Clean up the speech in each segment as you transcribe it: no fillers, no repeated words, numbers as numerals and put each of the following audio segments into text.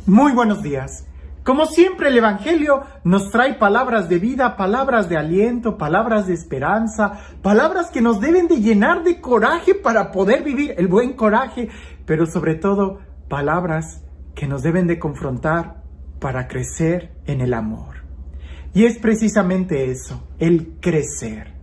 Muy buenos días. Como siempre, el Evangelio nos trae palabras de vida, palabras de aliento, palabras de esperanza, palabras que nos deben de llenar de coraje para poder vivir el buen coraje, pero sobre todo, palabras que nos deben de confrontar para crecer en el amor. Y es precisamente eso, el crecer.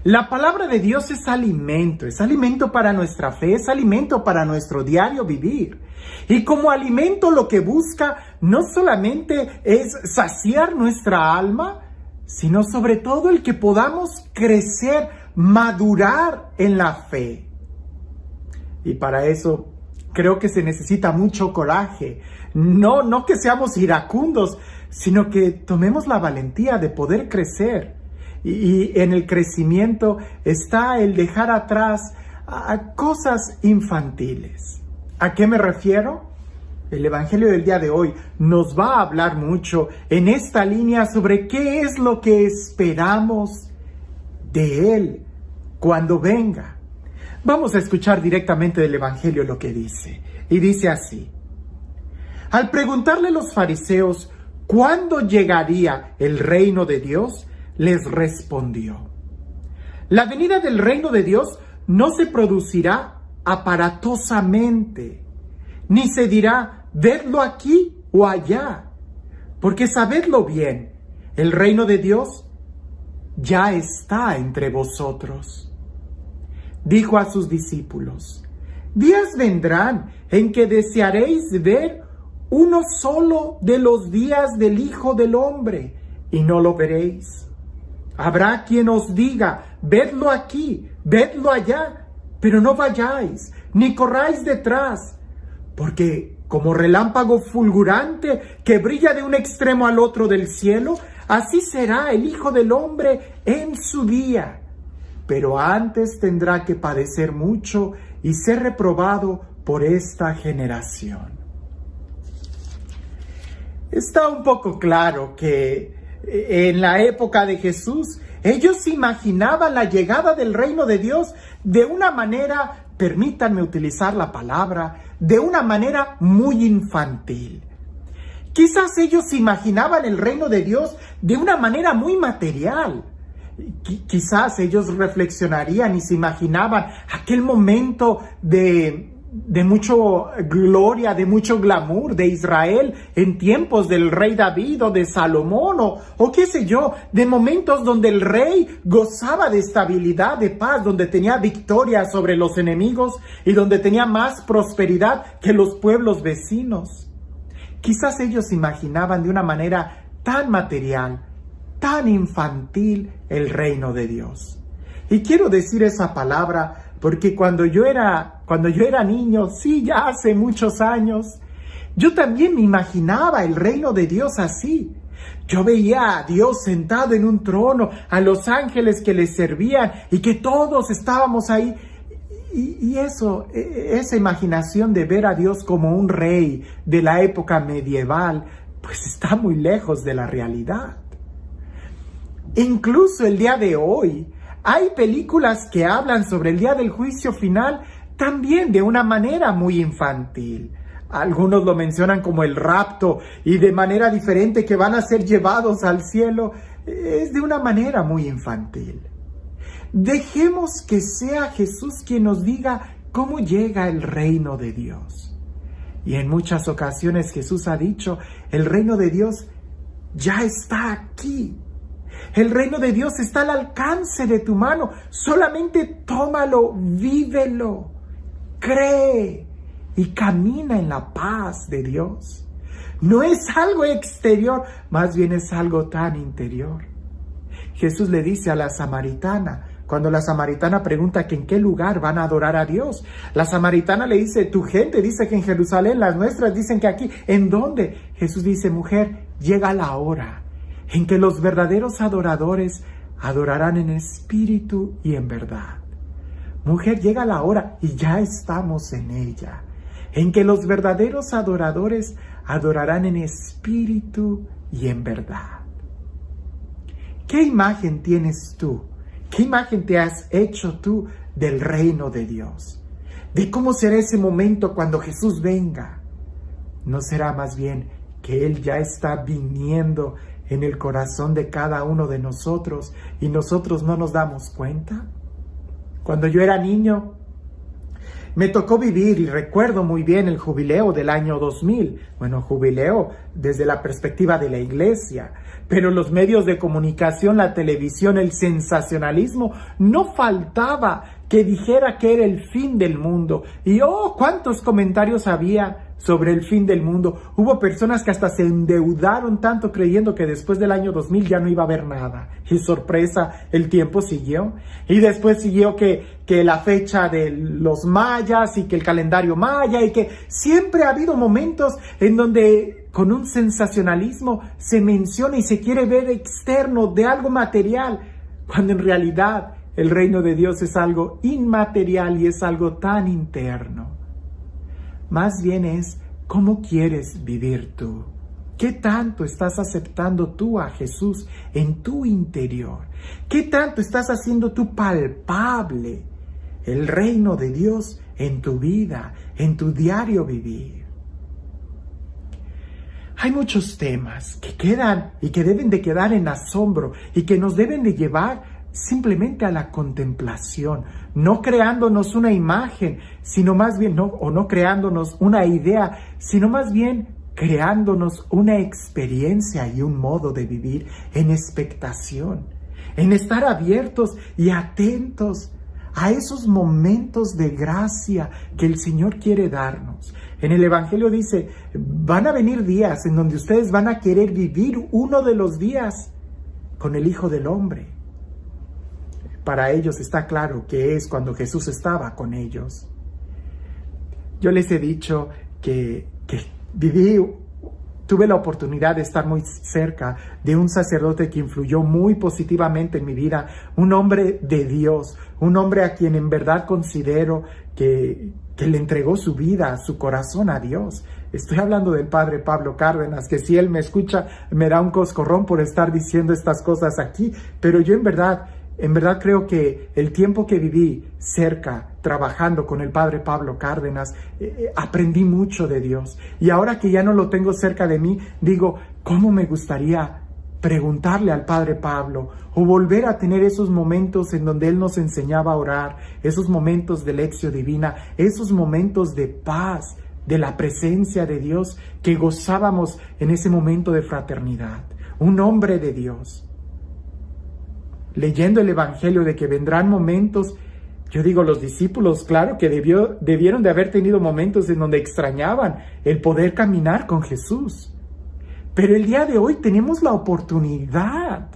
La palabra de Dios es alimento para nuestra fe, es alimento para nuestro diario vivir. Y como alimento lo que busca no solamente es saciar nuestra alma, sino sobre todo el que podamos crecer, madurar en la fe. Y para eso creo que se necesita mucho coraje. No que seamos iracundos, sino que tomemos la valentía de poder crecer. Y en el crecimiento está el dejar atrás a cosas infantiles. ¿A qué me refiero? El Evangelio del día de hoy nos va a hablar mucho en esta línea sobre qué es lo que esperamos de Él cuando venga. Vamos a escuchar directamente del Evangelio lo que dice. Y dice así: al preguntarle los fariseos cuándo llegaría el reino de Dios, les respondió: la venida del reino de Dios no se producirá aparatosamente, ni se dirá, vedlo aquí o allá, porque sabedlo bien, el reino de Dios ya está entre vosotros. Dijo a sus discípulos: días vendrán en que desearéis ver uno solo de los días del Hijo del Hombre, y no lo veréis. Habrá quien os diga, vedlo aquí, vedlo allá, pero no vayáis, ni corráis detrás, porque como relámpago fulgurante que brilla de un extremo al otro del cielo, así será el Hijo del Hombre en su día. Pero antes tendrá que padecer mucho y ser reprobado por esta generación. Está un poco claro que en la época de Jesús, ellos imaginaban la llegada del reino de Dios de una manera, permítanme utilizar la palabra, de una manera muy infantil. Quizás ellos imaginaban el reino de Dios de una manera muy material. Quizás ellos reflexionarían y se imaginaban aquel momento de mucho gloria, de mucho glamour de Israel en tiempos del rey David o de Salomón o qué sé yo, de momentos donde el rey gozaba de estabilidad, de paz, donde tenía victoria sobre los enemigos y donde tenía más prosperidad que los pueblos vecinos. Quizás ellos imaginaban de una manera tan material, tan infantil el reino de Dios. Y quiero decir esa palabra porque cuando yo era niño, sí, ya hace muchos años, yo también me imaginaba el reino de Dios así. Yo veía a Dios sentado en un trono, a los ángeles que le servían y que todos estábamos ahí. Y esa imaginación de ver a Dios como un rey de la época medieval, pues está muy lejos de la realidad. Incluso el día de hoy, hay películas que hablan sobre el día del juicio final también de una manera muy infantil. Algunos lo mencionan como el rapto y de manera diferente que van a ser llevados al cielo. Es de una manera muy infantil. Dejemos que sea Jesús quien nos diga cómo llega el reino de Dios. Y en muchas ocasiones Jesús ha dicho, el reino de Dios ya está aquí. El reino de Dios está al alcance de tu mano. Solamente tómalo, vívelo, cree y camina en la paz de Dios. No es algo exterior, más bien es algo tan interior. Jesús le dice a la samaritana, cuando la samaritana pregunta que en qué lugar van a adorar a Dios, la samaritana le dice, tu gente dice que en Jerusalén, las nuestras dicen que aquí. ¿En dónde? Jesús dice, mujer, llega la hora en que los verdaderos adoradores adorarán en espíritu y en verdad. Mujer, llega la hora, y ya estamos en ella, en que los verdaderos adoradores adorarán en espíritu y en verdad. ¿Qué imagen tienes tú? ¿Qué imagen te has hecho tú del reino de Dios? De cómo será ese momento cuando Jesús venga. ¿No será más bien que Él ya está viniendo en el corazón de cada uno de nosotros y nosotros no nos damos cuenta? Cuando yo era niño, me tocó vivir y recuerdo muy bien el jubileo del año 2000. Bueno, jubileo desde la perspectiva de la iglesia, pero los medios de comunicación, la televisión, el sensacionalismo, no faltaba que dijera que era el fin del mundo. Y cuántos comentarios había sobre el fin del mundo. Hubo personas que hasta se endeudaron tanto creyendo que después del año 2000 ya no iba a haber nada. Y sorpresa, el tiempo siguió. Y después siguió que la fecha de los mayas y que el calendario maya y que siempre ha habido momentos en donde con un sensacionalismo se menciona y se quiere ver externo de algo material, cuando en realidad el reino de Dios es algo inmaterial y es algo tan interno. Más bien es cómo quieres vivir tú. ¿Qué tanto estás aceptando tú a Jesús en tu interior? ¿Qué tanto estás haciendo tú palpable el reino de Dios en tu vida, en tu diario vivir? Hay muchos temas que quedan y que deben de quedar en asombro y que nos deben de llevar simplemente a la contemplación, no creándonos una imagen, sino más bien, no creándonos una idea, sino más bien creándonos una experiencia y un modo de vivir en expectación, en estar abiertos y atentos a esos momentos de gracia que el Señor quiere darnos. En el Evangelio dice, van a venir días en donde ustedes van a querer vivir uno de los días con el Hijo del Hombre. Para ellos está claro que es cuando Jesús estaba con ellos. Yo les he dicho que tuve la oportunidad de estar muy cerca de un sacerdote que influyó muy positivamente en mi vida, un hombre de Dios, un hombre a quien en verdad considero que le entregó su vida, su corazón a Dios. Estoy hablando del padre Pablo Cárdenas, que si él me escucha me da un coscorrón por estar diciendo estas cosas aquí, pero yo en verdad creo que el tiempo que viví cerca, trabajando con el padre Pablo Cárdenas, aprendí mucho de Dios. Y ahora que ya no lo tengo cerca de mí, digo, ¿cómo me gustaría preguntarle al padre Pablo o volver a tener esos momentos en donde él nos enseñaba a orar, esos momentos de lección divina, esos momentos de paz, de la presencia de Dios que gozábamos en ese momento de fraternidad? Un hombre de Dios, leyendo el Evangelio de que vendrán momentos, yo digo, los discípulos, claro que debieron de haber tenido momentos en donde extrañaban el poder caminar con Jesús. Pero el día de hoy tenemos la oportunidad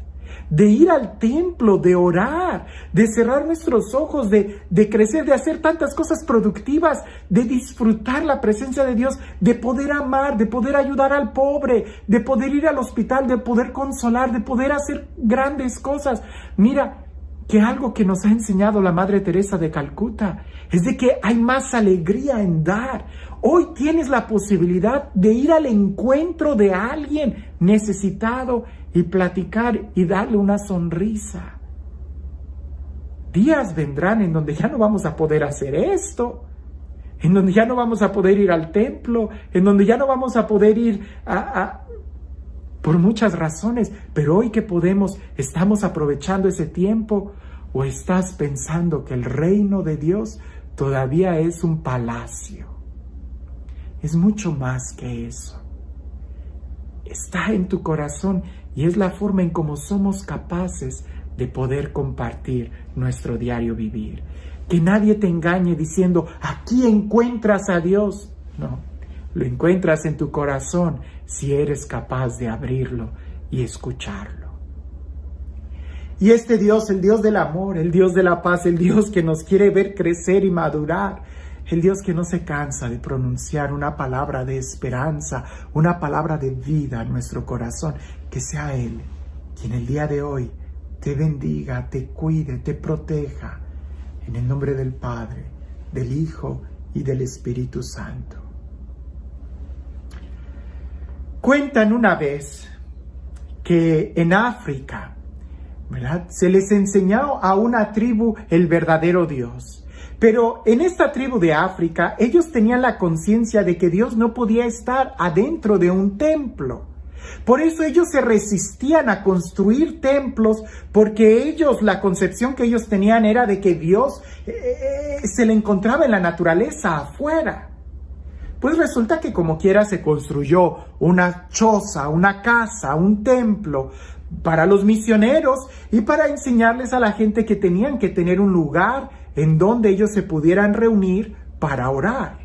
de ir al templo, de orar, de cerrar nuestros ojos, de crecer, de hacer tantas cosas productivas, de disfrutar la presencia de Dios, de poder amar, de poder ayudar al pobre, de poder ir al hospital, de poder consolar, de poder hacer grandes cosas. Mira, que algo que nos ha enseñado la Madre Teresa de Calcuta es de que hay más alegría en dar. Hoy tienes la posibilidad de ir al encuentro de alguien necesitado y platicar y darle una sonrisa. Días vendrán en donde ya no vamos a poder hacer esto, en donde ya no vamos a poder ir al templo, en donde ya no vamos a poder ir por muchas razones, pero hoy que podemos, ¿estamos aprovechando ese tiempo? ¿O estás pensando que el reino de Dios todavía es un palacio? Es mucho más que eso. Está en tu corazón y es la forma en cómo somos capaces de poder compartir nuestro diario vivir. Que nadie te engañe diciendo, aquí encuentras a Dios. No, lo encuentras en tu corazón si eres capaz de abrirlo y escucharlo. Y este Dios, el Dios del amor, el Dios de la paz, el Dios que nos quiere ver crecer y madurar, el Dios que no se cansa de pronunciar una palabra de esperanza, una palabra de vida en nuestro corazón, que sea Él quien el día de hoy te bendiga, te cuide, te proteja, en el nombre del Padre, del Hijo y del Espíritu Santo. Cuentan una vez que en África, ¿verdad?, se les enseñó a una tribu el verdadero Dios. Pero en esta tribu de África, ellos tenían la conciencia de que Dios no podía estar adentro de un templo. Por eso ellos se resistían a construir templos, porque ellos, la concepción que ellos tenían era de que Dios se le encontraba en la naturaleza afuera. Pues resulta que como quiera se construyó una choza, una casa, un templo para los misioneros y para enseñarles a la gente que tenían que tener un lugar en donde ellos se pudieran reunir para orar.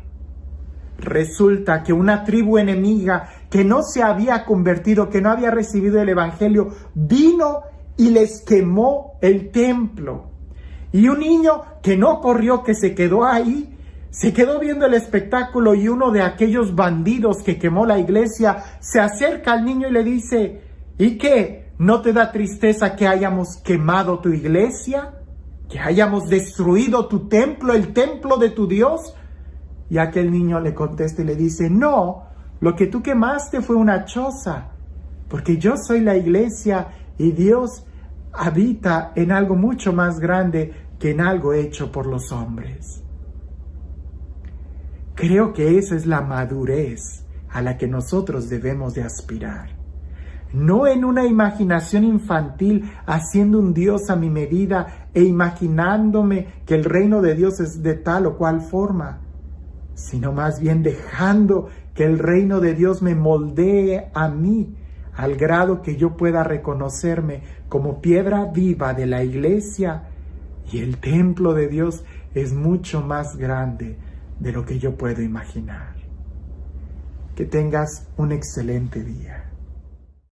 Resulta que una tribu enemiga que no se había convertido, que no había recibido el evangelio, vino y les quemó el templo. Y un niño que no corrió, que se quedó ahí, se quedó viendo el espectáculo, y uno de aquellos bandidos que quemó la iglesia se acerca al niño y le dice: ¿y qué? ¿No te da tristeza que hayamos quemado tu iglesia? ¿Que hayamos destruido tu templo, el templo de tu Dios? Y aquel niño le contesta y le dice: no, lo que tú quemaste fue una choza, porque yo soy la iglesia y Dios habita en algo mucho más grande que en algo hecho por los hombres. Creo que esa es la madurez a la que nosotros debemos de aspirar. No en una imaginación infantil, haciendo un Dios a mi medida e imaginándome que el reino de Dios es de tal o cual forma, sino más bien dejando que el reino de Dios me moldee a mí, al grado que yo pueda reconocerme como piedra viva de la iglesia, y el templo de Dios es mucho más grande de lo que yo puedo imaginar. Que tengas un excelente día.